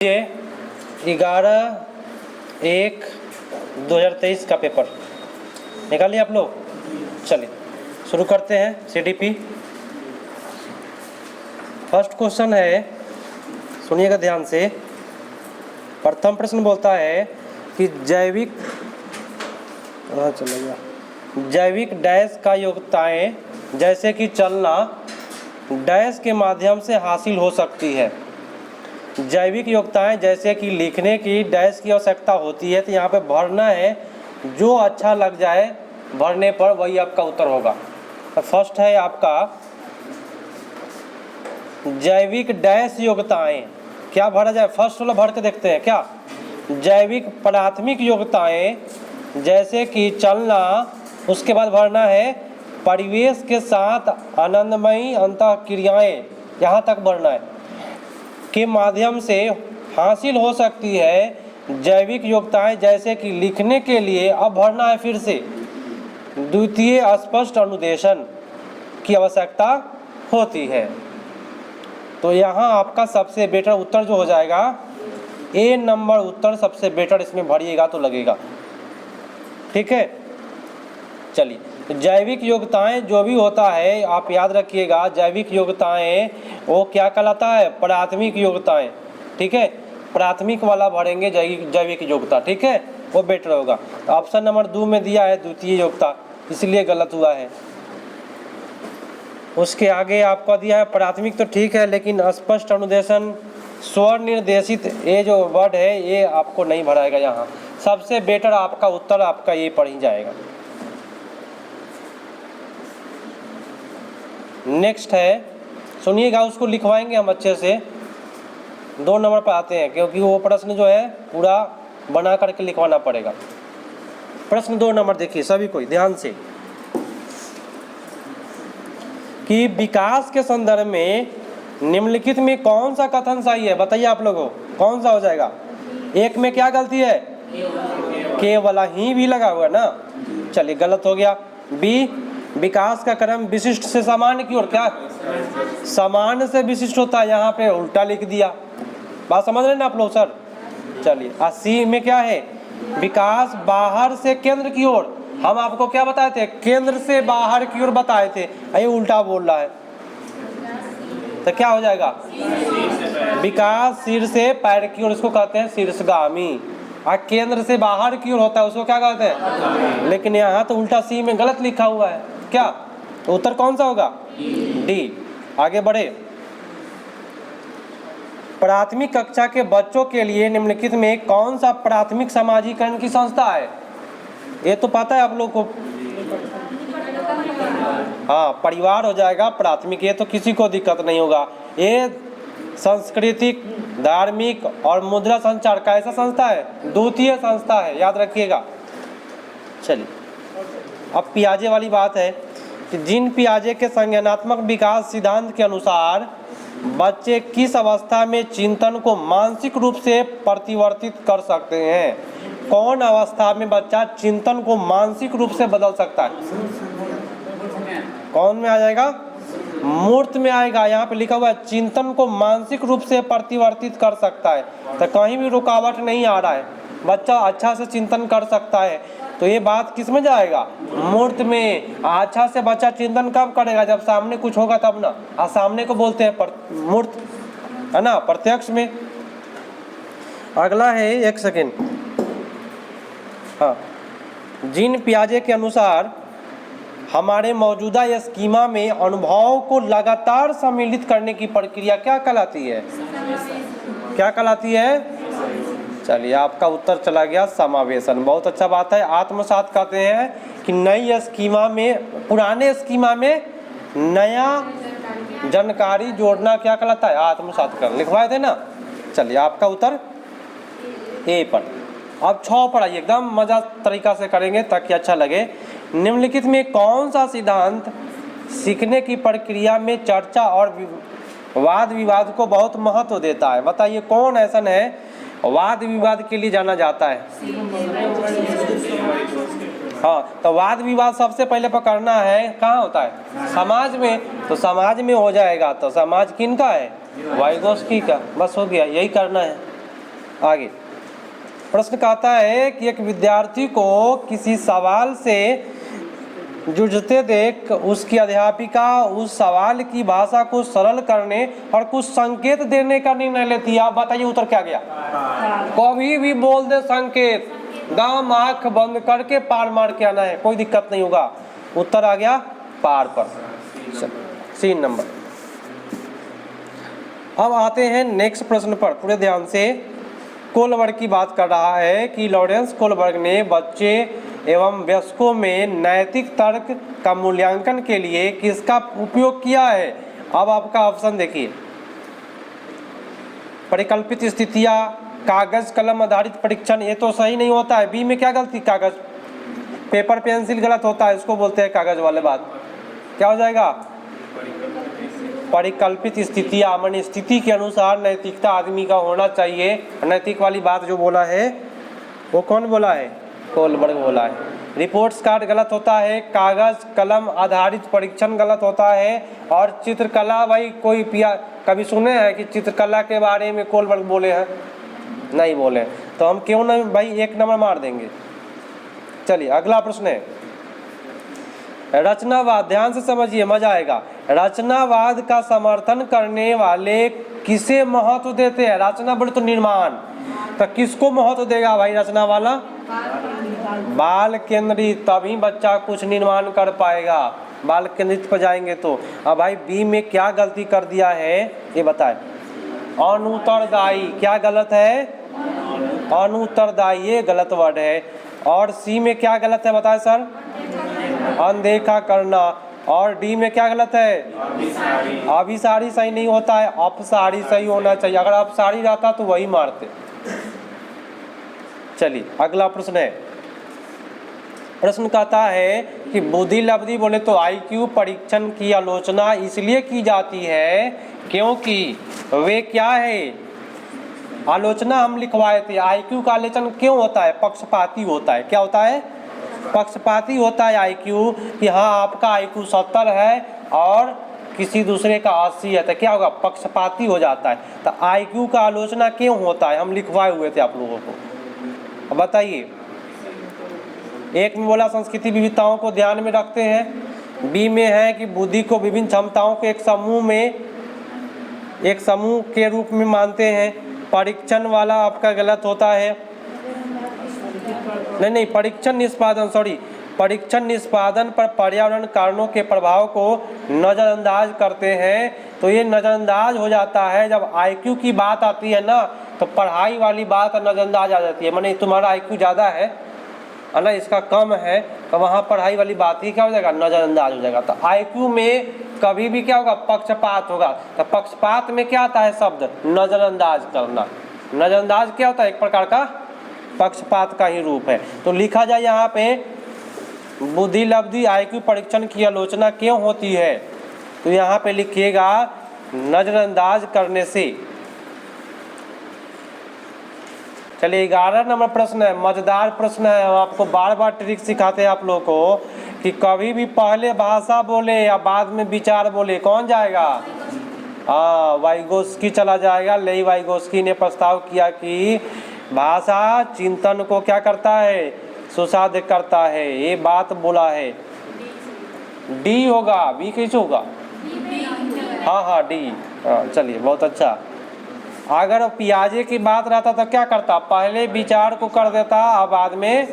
ये 11/1/2023 का पेपर निकालिए आप लोग। चलिए शुरू करते हैं। CDP फर्स्ट क्वेश्चन है, सुनिएगा ध्यान से। प्रथम प्रश्न बोलता है कि जैविक डैश का योग्यताएं जैसे कि चलना डैश के माध्यम से हासिल हो सकती है। जैविक योग्यताएं जैसे कि लिखने की डैश की आवश्यकता होती है, तो यहाँ पे भरना है जो अच्छा लग जाए भरने पर, वही आपका उत्तर होगा। तो फर्स्ट है आपका जैविक डैश योग्यताएं, क्या भरा जाए? फर्स्ट वाला भर के देखते हैं क्या। जैविक प्राथमिक योग्यताएं जैसे कि चलना, उसके बाद भरना है परिवेश के साथ आनंदमयी अंतःक्रियाएं, यहाँ तक भरना है, के माध्यम से हासिल हो सकती है। जैविक योग्यताएं जैसे कि लिखने के लिए अब भरना है फिर से द्वितीय स्पष्ट अनुदेशन की आवश्यकता होती है। तो यहाँ आपका सबसे बेटर उत्तर जो हो जाएगा ए नंबर उत्तर सबसे बेटर, इसमें भरिएगा तो लगेगा। ठीक है, चलिए। तो जैविक योग्यताएं जो भी होता है आप याद रखिएगा, जैविक योग्यताएं वो क्या कहलाता है? प्राथमिक योग्यताएं। ठीक है, प्राथमिक वाला भरेंगे जैविक योग्यता। ठीक है, वो बेटर होगा। तो ऑप्शन नंबर 2 में दिया है द्वितीय योग्यता, इसलिए गलत हुआ है। उसके आगे आपका दिया है प्राथमिक, तो ठीक है, लेकिन स्पष्ट अनुदेशन स्वर निर्देशित ये जो वर्ड है ये आपको नहीं भराएगा यहाँ। सबसे बेटर आपका उत्तर आपका ये पढ़ ही जाएगा। नेक्स्ट है, सुनिएगा, उसको लिखवाएंगे हम अच्छे से। 2 नंबर पर आते हैं, क्योंकि वो प्रश्न जो है पूरा बना करके लिखवाना पड़ेगा। प्रश्न 2 नंबर देखिए सभी कोई ध्यान से, कि विकास के संदर्भ में निम्नलिखित में कौन सा कथन सही है? बताइए आप लोगों, कौन सा हो जाएगा? एक में क्या गलती है? के वाला ही भी लगा हुआ ना, चलिए गलत हो गया। बी, विकास का क्रम विशिष्ट से सामान्य की ओर, क्या सामान्य से विशिष्ट होता है, यहाँ पे उल्टा लिख दिया। बात समझ रहे हैं ना आप लोग सर? चलिए। सी में क्या है? विकास बाहर से केंद्र की ओर। हम आपको क्या बताए थे? केंद्र से बाहर की ओर बताए थे, ये उल्टा बोल रहा है। तो क्या हो जाएगा? विकास सिर से पैर की ओर, इसको कहते हैं शीर्षगामी। और केंद्र से बाहर की ओर होता है, उसको क्या कहते हैं? लेकिन यहाँ तो उल्टा सी में गलत लिखा हुआ है। क्या तो उत्तर कौन सा होगा? डी। आगे बढ़े। प्राथमिक कक्षा के बच्चों के लिए निम्नलिखित में कौन सा प्राथमिक समाजीकरण की संस्था है? ये तो पता है आप लोग को। हाँ, परिवार हो जाएगा प्राथमिक, ये तो किसी को दिक्कत नहीं होगा। ये सांस्कृतिक, धार्मिक और मुद्रा संचार का ऐसा संस्था है, द्वितीय संस्था है, याद रखिएगा। चलिए, अब पियाजे वाली बात है कि जिन पियाजे के संज्ञानात्मक विकास सिद्धांत के अनुसार बच्चे किस अवस्था में चिंतन को मानसिक रूप से परिवर्तित कर सकते हैं? कौन अवस्था में बच्चा चिंतन को मानसिक रूप से बदल सकता है? कौन में आ जाएगा? मूर्त में आएगा। यहाँ पे लिखा हुआ है चिंतन को मानसिक रूप से परिवर्तित कर सकता है, तो कहीं भी रुकावट नहीं आ रहा है, बच्चा अच्छा से चिंतन कर सकता है। तो ये बात किस में जाएगा? मूर्त में। अच्छा से बच्चा चिंतन कब करेगा? जब सामने कुछ होगा तब ना। और सामने को बोलते हैं मूर्त, है ना, प्रत्यक्ष में। अगला है, एक सेकेंड, हाँ, जिन पियाजे के अनुसार हमारे मौजूदा स्कीमा में अनुभव को लगातार सम्मिलित करने की प्रक्रिया क्या कहलाती है? क्या कहलाती है? चलिए, आपका उत्तर चला गया समावेशन। बहुत अच्छा बात है। आत्मसात कहते हैं कि नई स्कीमा में पुराने स्कीमा में नया जानकारी जोड़ना क्या कहलाता है? आत्मसात कर। लिखवाए थे ना। चलिए, आपका उत्तर ए पर। अब 6 पर आइए, एकदम मजा तरीका से करेंगे ताकि अच्छा लगे। निम्नलिखित में कौन सा सिद्धांत सीखने की प्रक्रिया में चर्चा और वाद विवाद को बहुत महत्व देता है? बताइए कौन ऐसा है वाद विवाद के लिए जाना जाता है? हाँ, तो वाद विवाद सबसे पहले पकड़ना है कहाँ होता है? समाज में। तो समाज में हो जाएगा, तो समाज किन का है? वाइगोस्की का। बस हो गया, यही करना है। आगे प्रश्न कहता है कि एक विद्यार्थी को किसी सवाल से जूझते देख उसकी अध्यापिका उस सवाल की भाषा को सरल करने और कुछ संकेत देने का निर्णय लेती है। आप बताइए उत्तर क्या गया? कभी भी बोल दे संकेत, दाम आंख बंद करके पार मार के आना है, कोई दिक्कत नहीं होगा। उत्तर आ गया पार पर, 3 नंबर। अब आते हैं नेक्स्ट प्रश्न पर, पूरे ध्यान से। कोलबर्ग की बात कर रहा है कि लॉरेंस कोलबर्ग ने बच्चे एवं वयस्कों में नैतिक तर्क का मूल्यांकन के लिए किसका उपयोग किया है? अब आपका ऑप्शन देखिए, परिकल्पित स्थितियां, कागज कलम आधारित परीक्षण, ये तो सही नहीं होता है। बी में क्या गलती? कागज, पेपर पेंसिल गलत होता है, इसको बोलते हैं कागज वाले बात। क्या हो जाएगा? परिकल्पित स्थितियां, माने स्थिति के अनुसार नैतिकता आदमी का होना चाहिए। नैतिक वाली बात जो बोला है वो कौन बोला है? कोलबर्ग बोला है। रिपोर्ट्स कार्ड गलत होता है, कागज कलम आधारित परीक्षण गलत होता है, और चित्रकला, भाई कोई कभी सुने हैं कि चित्रकला के बारे में कोलबर्ग बोले हैं? नहीं बोले, तो हम क्यों नहीं भाई 1 नंबर मार देंगे। चलिए अगला प्रश्न है रचनावाद। ध्यान से समझिए, मजा आएगा। रचनावाद का समर्थन करने वाले किसे महत्व देते हैं? रचना बोले तो निर्माण, तो किसको महत्व देगा भाई रचना वाला? बाल केंद्रित, तभी बच्चा कुछ निर्माण कर पाएगा। बाल केंद्रित पर जाएंगे तो। अब भाई बी में क्या गलती कर दिया है ये बताए? अनुत्तरदायी, क्या गलत है? अनुत्तरदायी, ये गलत वर्ड है। और सी में क्या गलत है बताए सर? अनदेखा करना। और डी में क्या गलत है? अभिसारी सही नहीं होता है, अपसारी सही होना चाहिए। अगर अपसारी रहता तो वही मारते। चलिए अगला प्रश्न है। प्रश्न कहता है कि बुद्धि लब्धि बोले तो आईक्यू परीक्षण की आलोचना इसलिए की जाती है क्योंकि वे क्या है? आलोचना हम लिखवाए थे। आईक्यू का आलोचना क्यों होता है? पक्षपाती होता है। क्या होता है? पक्षपाती होता है आईक्यू, कि हाँ आपका आईक्यू 70 है और किसी दूसरे का 80 है, तो क्या होगा? पक्षपाती हो जाता है। तो आईक्यू का आलोचना क्यों होता है? हम लिखवाए हुए थे आप लोगों को। अब बताइए। एक में बोला संस्कृति विविधताओं को ध्यान में रखते हैं। बी में है कि बुद्धि को विभिन्न क्षमताओं के एक समूह के रूप में मानते हैं। परीक्षण वाला आपका गलत होता है। नहीं, परीक्षण निष्पादन पर पर्यावरण कारणों के प्रभाव को नज़रअंदाज करते हैं। तो ये नज़रअंदाज हो जाता है जब आईक्यू की बात आती है ना, तो पढ़ाई वाली बात नज़रअंदाज आ जाती है। माने तुम्हारा आईक्यू ज़्यादा है ना, इसका कम है, तो वहाँ पढ़ाई वाली बात ही क्या हो जाएगा? नज़रअंदाज हो जाएगा। तो आईक्यू में कभी भी क्या होगा? पक्षपात होगा। तो पक्षपात में क्या आता है शब्द? नज़रअंदाज करना। नज़रअंदाज क्या होता है? एक प्रकार का पक्षपात का ही रूप है। तो लिखा जाए यहाँ पे बुद्धि लब्धि आईक्यू परीक्षण की आलोचना क्यों होती है? तो यहाँ पे लिखिएगा नज़रअंदाज करने से। चलिए 11 नंबर प्रश्न है, मजेदार प्रश्न है। हम आपको बार बार ट्रिक सिखाते हैं आप लोगों को कि कभी भी पहले भाषा बोले या बाद में विचार बोले, कौन जाएगा? वाइगोस्की चला जाएगा। लेई वाइगोस्की ने प्रस्ताव किया कि भाषा चिंतन को क्या करता है? सुसाध्य करता है। ये बात बोला है। डी होगा, बी कैसे होगा? हाँ डी। चलिए बहुत अच्छा। अगर पियाजे की बात रहता तो क्या करता? पहले विचार को कर देता और बाद में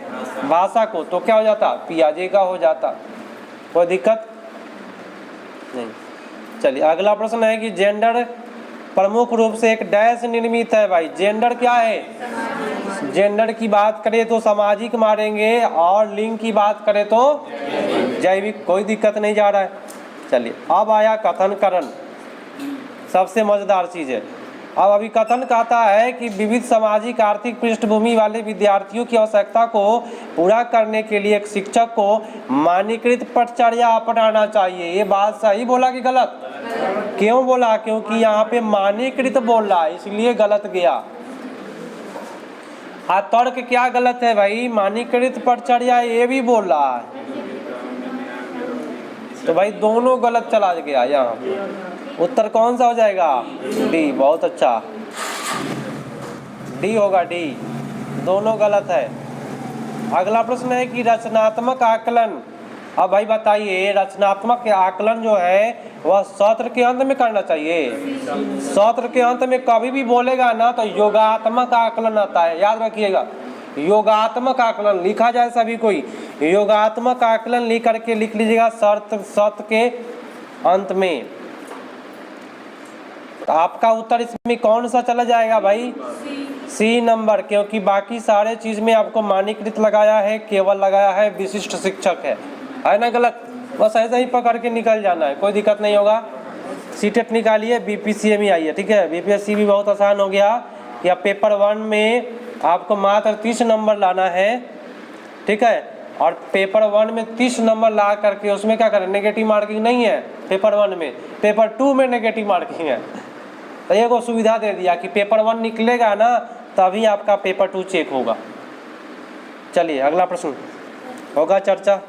भाषा को, तो क्या हो जाता? पियाजे का हो जाता। कोई दिक्कत नहीं। चलिए अगला प्रश्न है कि जेंडर प्रमुख रूप से एक डैश निर्मित है। भाई जेंडर क्या है? जेंडर की बात करें तो सामाजिक मारेंगे, और लिंग की बात करें तो जैविक। कोई दिक्कत नहीं जा रहा है। चलिए अब आया कथनकरण, सबसे मजेदार चीज है। अब अभी कथन कहता है कि विविध सामाजिक आर्थिक पृष्ठभूमि वाले विद्यार्थियों की आवश्यकता को पूरा करने के लिए एक शिक्षक को मानकीकृत पटचर्या अपनाना चाहिए। ये बात सही बोला कि गलत? क्यों बोला? क्योंकि यहाँ पे मानकीकृत बोल रहा है, इसलिए गलत गया। तर्क क्या गलत है भाई? मानकीकृत पटचर्या ये भी बोल रहा है, तो भाई दोनों गलत चला गया। यहाँ पे उत्तर कौन सा हो जाएगा? डी। बहुत अच्छा। डी होगा, डी, दोनों गलत है। अगला प्रश्न है कि रचनात्मक आकलन। अब भाई बताइए, रचनात्मक आकलन जो है वह सत्र के अंत में करना चाहिए। सत्र के अंत में कभी भी बोलेगा ना तो योगात्मक आकलन आता है, याद रखिएगा। योगात्मक आकलन लिखा जाए सभी कोई, योगात्मक आकलन लिख करके लिख लीजिएगा सत्र के अंत में। तो आपका उत्तर इसमें कौन सा चला जाएगा भाई? सी नंबर, क्योंकि बाकी सारे चीज में आपको मानकीकृत लगाया है, केवल लगाया है विशिष्ट शिक्षक है ना गलत? बस ऐसा ही पकड़ के निकल जाना है, कोई दिक्कत नहीं होगा। सीटेट निकालिए, बीपीसीएम ही आई है, ठीक है। बीपीएससी भी बहुत आसान हो गया, या पेपर 1 में आपको मात्र 30 नंबर लाना है, ठीक है। और पेपर 1 में 30 नंबर ला करके उसमें क्या करें, नेगेटिव मार्किंग नहीं है पेपर 1 में, पेपर 2 में नेगेटिव मार्किंग है। तो ये को सुविधा दे दिया कि पेपर 1 निकलेगा ना तभी आपका पेपर 2 चेक होगा। चलिए अगला प्रश्न होगा चर्चा।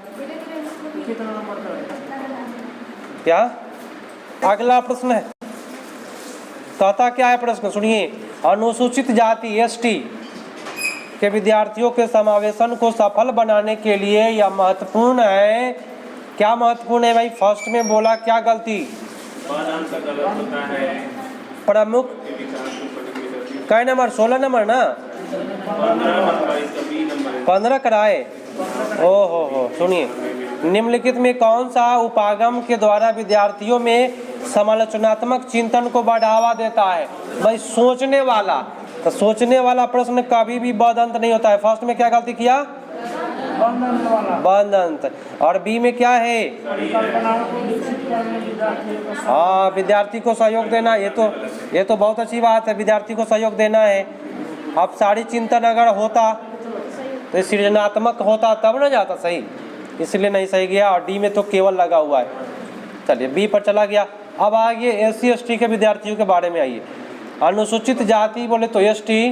क्या अगला प्रश्न है, कहता क्या है प्रश्न सुनिए। अनुसूचित जाति एसटी के विद्यार्थियों के समावेशन को सफल बनाने के लिए यह महत्वपूर्ण है। क्या महत्वपूर्ण है भाई? फर्स्ट में बोला क्या गलती? प्रमुख कै नंबर? 16 नंबर ना, 15 कराए। हो सुनिए, निम्नलिखित में कौन सा उपागम के द्वारा विद्यार्थियों में समालोचनात्मक चिंतन को बढ़ावा देता है? भाई सोचने वाला, तो सोचने वाला प्रश्न कभी भी बदंत नहीं होता है। फर्स्ट में क्या गलती किया? बदंत। और बी में क्या है? हाँ, विद्यार्थी को सहयोग देना। ये तो बहुत अच्छी बात है, विद्यार्थी को सहयोग देना है। अब सारी चिंतन अगर होता तो सृजनात्मक होता तब ना जाता सही, इसलिए नहीं सही गया। और डी में तो केवल लगा हुआ है। चलिए बी पर चला गया। अब आइए एससी एसटी के विद्यार्थियों के बारे में आइए। अनुसूचित जाति बोले तो एसटी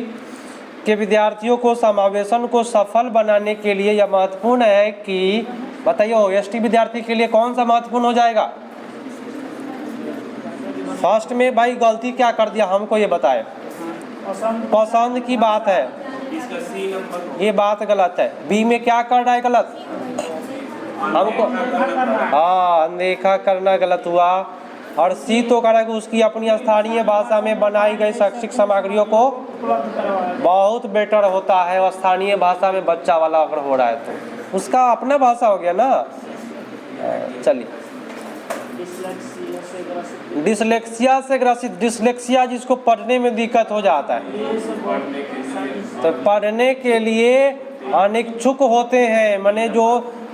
के विद्यार्थियों को समावेशन को सफल बनाने के लिए यह महत्वपूर्ण है कि, बताइए एसटी विद्यार्थी के लिए कौन सा महत्वपूर्ण हो जाएगा? फर्स्ट में भाई गलती क्या कर दिया हमको ये बताए। पसंद की बात है, ये बात गलत है। बी में क्या कर रहा है गलत? हमको हाँ अनदेखा करना गलत हुआ। और सी तो करा कि उसकी अपनी स्थानीय भाषा में बनाई गई शैक्षिक सामग्रियों को बहुत बेटर होता है। स्थानीय भाषा में बच्चा वाला अगर हो रहा है तो उसका अपना भाषा हो गया ना। चलिए डिसलेक्सिया से ग्रसित, डिसलेक्सिया जिसको पढ़ने में दिक्कत हो जाता है, तो पढ़ने के लिए अनिच्छुक होते हैं। माने जो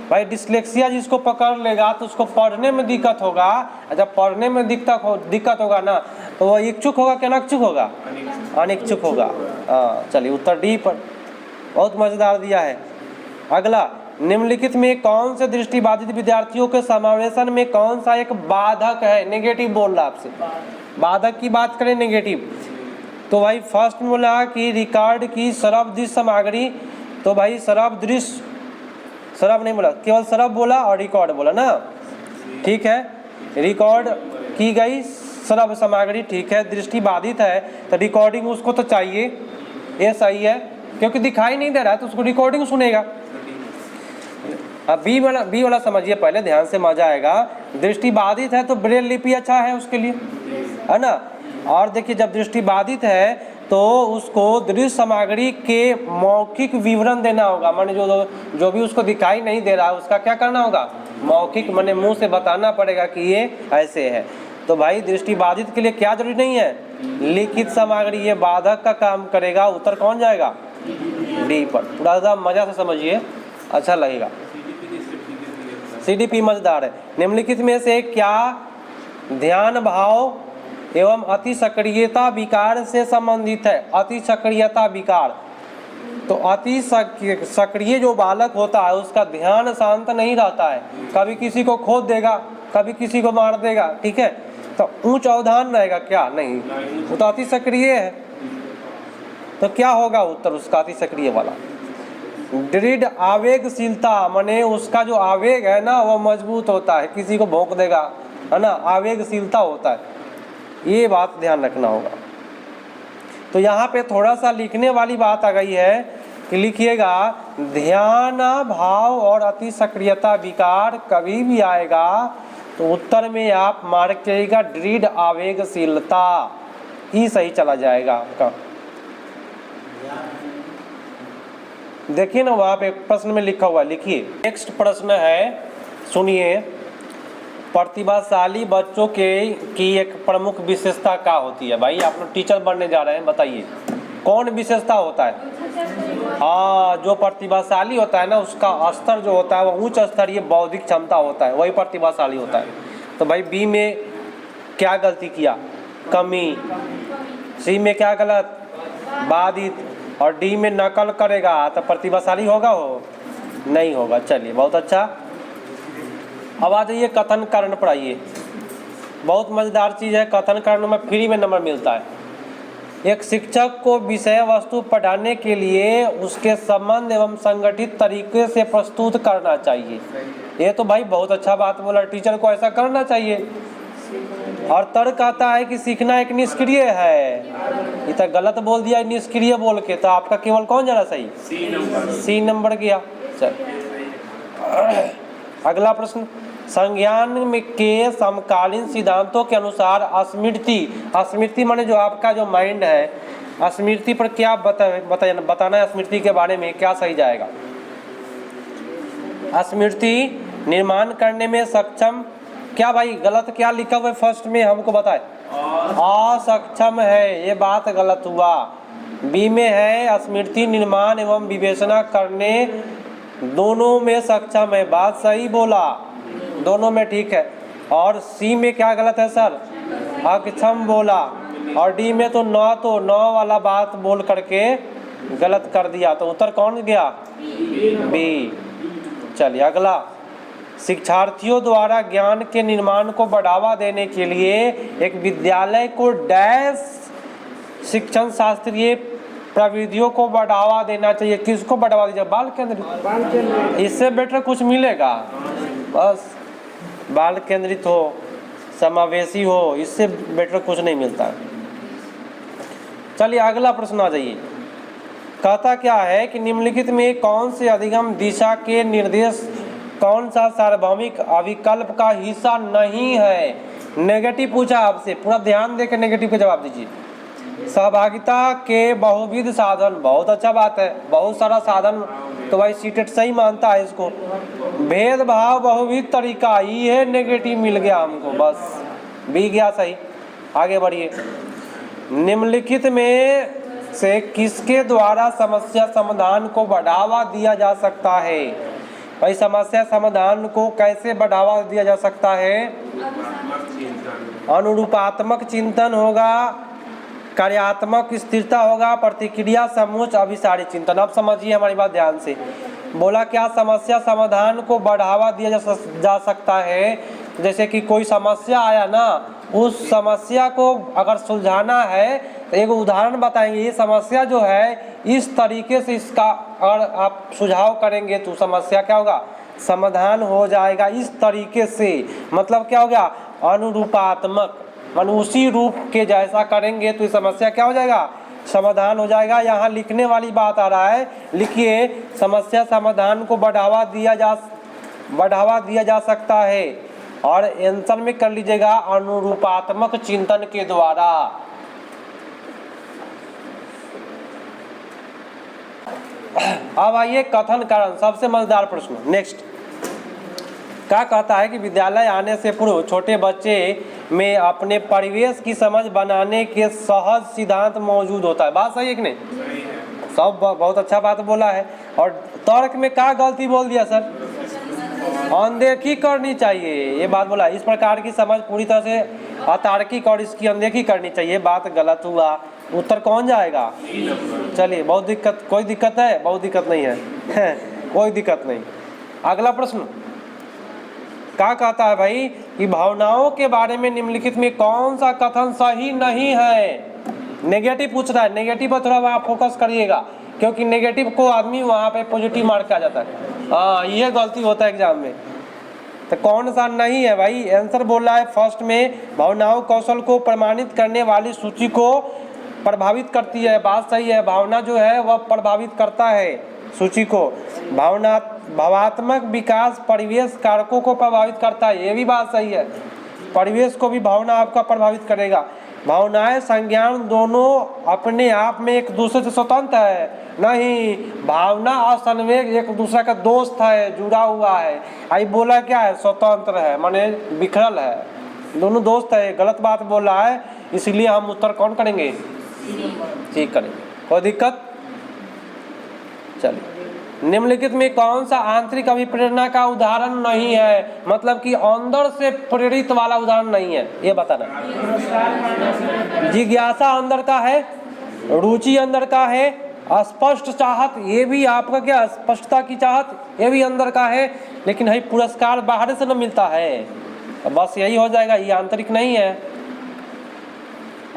भाई डिसलेक्सिया जिसको पकड़ लेगा तो उसको पढ़ने में दिक्कत होगा। जब पढ़ने में दिक्कत होगा ना तो वो इच्छुक होगा कि अनिच्छुक होगा? अनिच्छुक होगा। हाँ चलिए उत्तर डी पर, बहुत मजेदार दिया है। अगला, निम्नलिखित में कौन से दृष्टिबाधित विद्यार्थियों के समावेशन में कौन सा एक बाधक है? नेगेटिव बोल रहा आपसे, बाधक की बात करें नेगेटिव। तो भाई फर्स्ट में बोला कि रिकॉर्ड की सर्वदृश्य सामग्री, तो भाई सर्वदृश्य, सर्व नहीं बोला, केवल सर्व बोला और रिकॉर्ड बोला ना, ठीक है। रिकॉर्ड की गई सर्व सामग्री, ठीक है। दृष्टि बाधित है तो रिकॉर्डिंग उसको तो चाहिए, ये सही है, क्योंकि दिखाई नहीं दे रहा है तो उसको रिकॉर्डिंग सुनेगा। अब बी वाला समझिए पहले ध्यान से, मजा आएगा। दृष्टि बाधित है तो ब्रेल लिपि अच्छा है उसके लिए, है ना। और देखिए जब दृष्टि बाधित है तो उसको दृश्य सामग्री के मौखिक विवरण देना होगा। माने जो भी उसको दिखाई नहीं दे रहा है उसका क्या करना होगा? मौखिक, माने मुंह से बताना पड़ेगा कि ये ऐसे है। तो भाई दृष्टि बाधित के लिए क्या जरूरी नहीं है? लिखित सामग्री, ये बाधक का काम करेगा। उत्तर कौन जाएगा? डी पर। पूरा मजा से समझिए, अच्छा लगेगा। सीडीपी मजेदार है। निम्नलिखित में से क्या ध्यान भाव एवं अति सक्रियता विकार से संबंधित है? अति सक्रियता विकार, तो अति सक्रिय जो बालक होता है उसका ध्यान शांत नहीं रहता है, कभी किसी को खोद देगा, कभी किसी को मार देगा, ठीक है। तो उच्च अवधान रहेगा क्या? नहीं, वो तो अति सक्रिय है। तो क्या होगा उत्तर उसका अति सक्रिय वाला? दृढ़ आवेगशीलता, माने उसका जो आवेग है ना वो मजबूत होता है, किसी को भोंक देगा, है ना, आवेगशीलता होता है। ये बात ध्यान रखना होगा। तो यहाँ पे थोड़ा सा लिखने वाली बात आ गई है कि लिखिएगा ध्यान भाव और अति सक्रियता विकार कभी भी आएगा तो उत्तर में आप मार्क करिएगा दृढ़ आवेगशीलता ही सही चला जाएगा आपका। देखिए ना वहाँ पे प्रश्न में लिखा हुआ, लिखिए। नेक्स्ट प्रश्न है, सुनिए। प्रतिभाशाली बच्चों की एक प्रमुख विशेषता क्या होती है? भाई आप लोग टीचर बनने जा रहे हैं, बताइए कौन विशेषता होता है? हाँ, जो प्रतिभाशाली होता है ना उसका स्तर जो होता है वो उच्च स्तरीय बौद्धिक क्षमता होता है, वही प्रतिभाशाली होता है। तो भाई बी में क्या गलती किया? कमी। सी में क्या गलत? बाधित। और डी में नकल करेगा तो प्रतिभाशाली होगा? हो नहीं होगा। चलिए बहुत अच्छा। अब आ जाइए कथन कारण पर आइए। बहुत मज़ेदार चीज़ है, कथन कारण में फ्री में नंबर मिलता है। एक शिक्षक को विषय वस्तु पढ़ाने के लिए उसके संबंध एवं संगठित तरीके से प्रस्तुत करना चाहिए। ये तो भाई बहुत अच्छा बात बोला, टीचर को ऐसा करना चाहिए। और तर्क आता है कि सीखना एक निष्क्रिय है, ये तो गलत बोल दिया निष्क्रिय बोल के, तो आपका केवल कौन जा रहा सही? सी नंबर गया। चल अगला प्रश्न, संज्ञान में के समकालीन सिद्धांतों के अनुसार स्मृति माने जो आपका जो माइंड है, स्मृति पर क्या बताना है? स्मृति के बारे में क्या सही जाएगा? स्मृति निर्माण करने में सक्षम, क्या भाई गलत क्या लिखा हुआ है फर्स्ट में हमको बताए? असक्षम है, ये बात गलत हुआ। बी में है स्मृति निर्माण एवं विवेचना करने दोनों में सक्षम है, बात सही बोला, दोनों में ठीक है। और सी में क्या गलत है सर? अक्षम बोला। और डी में तो नौ वाला बात बोल करके गलत कर दिया, तो उत्तर कौन गया? बी। चलिए अगला, शिक्षार्थियों द्वारा ज्ञान के निर्माण को बढ़ावा देने के लिए एक विद्यालय को डैश शिक्षण शास्त्रीय प्रविधियों को बढ़ावा देना चाहिए। किसको बढ़ावा दीजिए? बाल केंद्रित। इससे बेटर कुछ मिलेगा? बस बाल केंद्रित हो, समावेशी हो, इससे बेटर कुछ नहीं मिलता। चलिए अगला प्रश्न आ जाइए। कहता क्या है कि निम्नलिखित में कौन से अधिगम दिशा के निर्देश कौन सा सार्वभौमिक अविकल्प का हिस्सा नहीं है? नेगेटिव पूछा आपसे, पूरा ध्यान देकर नेगेटिव का जवाब दीजिए। सहभागिता के बहुविध साधन, बहुत अच्छा बात है, बहुत सारा साधन, तो भाई सीटेट सही मानता है इसको। भेदभाव बहुविध तरीका, ये नेगेटिव मिल गया हमको, बस भी गया सही। आगे बढ़िए। निम्नलिखित में से किसके द्वारा समस्या समाधान को बढ़ावा दिया जा सकता है? भाई समस्या समाधान को कैसे बढ़ावा दिया जा सकता है? अनुरूपात्मक चिंतन होगा, कार्यात्मक स्थिरता होगा, प्रतिक्रिया समोच्च अभिसारी चिंतन। अब समझिए हमारी बात ध्यान से। बोला क्या समस्या समाधान को बढ़ावा दिया जा सकता है? जैसे कि कोई समस्या आया ना, उस समस्या को अगर सुलझाना है तो एक उदाहरण बताएंगे, ये समस्या जो है इस तरीके से इसका अगर आप सुझाव करेंगे तो समस्या क्या होगा? समाधान हो जाएगा इस तरीके से। मतलब क्या हो गया? अनुरूपात्मक, मान उसी रूप के जैसा करेंगे तो समस्या क्या हो जाएगा? समाधान हो जाएगा। यहाँ लिखने वाली बात आ रहा है, लिखिए समस्या समाधान को बढ़ावा दिया जा सकता है, और आंसर में कर लीजिएगा अनुरूपात्मक चिंतन के द्वारा। अब आइए कथन कारण, सबसे मजेदार प्रश्न। नेक्स्ट क्या कहता है कि विद्यालय आने से पूर्व छोटे बच्चे में अपने परिवेश की समझ बनाने के सहज सिद्धांत मौजूद होता है। बात सही है कि नहीं? सब बहुत अच्छा बात बोला है। और तर्क में क्या गलती बोल दिया सर? अनदेखी करनी चाहिए, ये बात बोला। इस प्रकार की समझ पूरी तरह से अतार्किक और इसकी अनदेखी करनी चाहिए, बात गलत हुआ। उत्तर कौन जाएगा? चलिए बहुत दिक्कत, कोई दिक्कत है? बहुत दिक्कत नहीं है कोई दिक्कत नहीं। अगला प्रश्न क्या कहता है भाई कि भावनाओं के बारे में निम्नलिखित में कौन सा कथन सही नहीं है? नेगेटिव पूछ रहा है, नेगेटिव पर थोड़ा वहाँ फोकस करिएगा, क्योंकि नेगेटिव को आदमी वहाँ पे पॉजिटिव मार्क आ जाता है। हाँ, ये गलती होता है एग्जाम में। तो कौन सा नहीं है भाई? आंसर बोल रहा है फर्स्ट में, भावनाओं कौशल को प्रमाणित करने वाली सूची को प्रभावित करती है, बात सही है। भावना जो है वह प्रभावित करता है सूची को। भावात्मक विकास परिवेश कारकों को प्रभावित करता है, ये भी बात सही है। परिवेश को भी भावना आपका प्रभावित करेगा। भावनाएं संज्ञान दोनों अपने आप में एक दूसरे से स्वतंत्र है नहीं, भावना और संवेग एक दूसरे का दोस्त है, जुड़ा हुआ है। आई बोला क्या है, स्वतंत्र है माने बिखरल है, दोनों दोस्त है। गलत बात बोल रहा है, इसलिए हम उत्तर कौन करेंगे, ठीक करेंगे। कोई दिक्कत? चलिए, निम्नलिखित में कौन सा आंतरिक अभिप्रेरणा का उदाहरण नहीं है, मतलब कि अंदर से प्रेरित वाला उदाहरण नहीं है, ये बताना। जिज्ञासा अंदर का है, रुचि अंदर का है, स्पष्ट चाहत ये भी आपका क्या, स्पष्टता की चाहत ये भी अंदर का है, लेकिन है पुरस्कार बाहर से न मिलता है, बस यही हो जाएगा, ये आंतरिक नहीं है।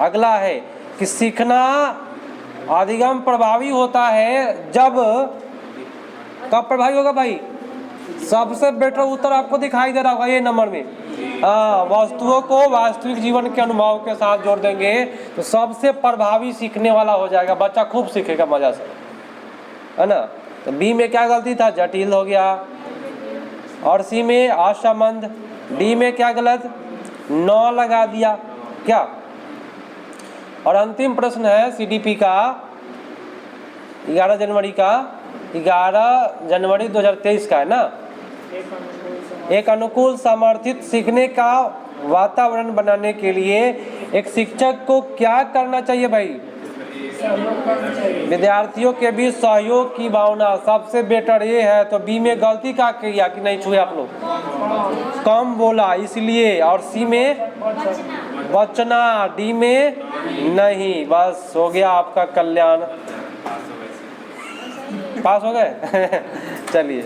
अगला है कि सीखना अधिगम प्रभावी होता है जब, कब प्रभावी होगा भाई? सबसे बेटर उत्तर आपको दिखाई दे रहा होगा ये नंबर में। वस्तुओं को वास्तविक जीवन के अनुभव के साथ जोड़ देंगे तो सबसे प्रभावी सीखने वाला हो जाएगा, बच्चा खूब सीखेगा मजा से, है ना। तो बी में क्या गलती था, जटिल हो गया, और सी में असंबंध, डी में क्या गलत, न लगा दिया क्या। और अंतिम प्रश्न है सीडीपी का 11 जनवरी 2023 का है ना। एक अनुकूल समर्थित सीखने का वातावरण बनाने के लिए एक शिक्षक को क्या करना चाहिए भाई? विद्यार्थियों के बीच सहयोग की भावना, सबसे बेटर ये है। तो बी में गलती क्या किया कि नहीं छुए आप लोग, कम बोला इसलिए, और सी में बचना, डी में नहीं। बस हो गया आपका कल्याण, पास हो गए। चलिए।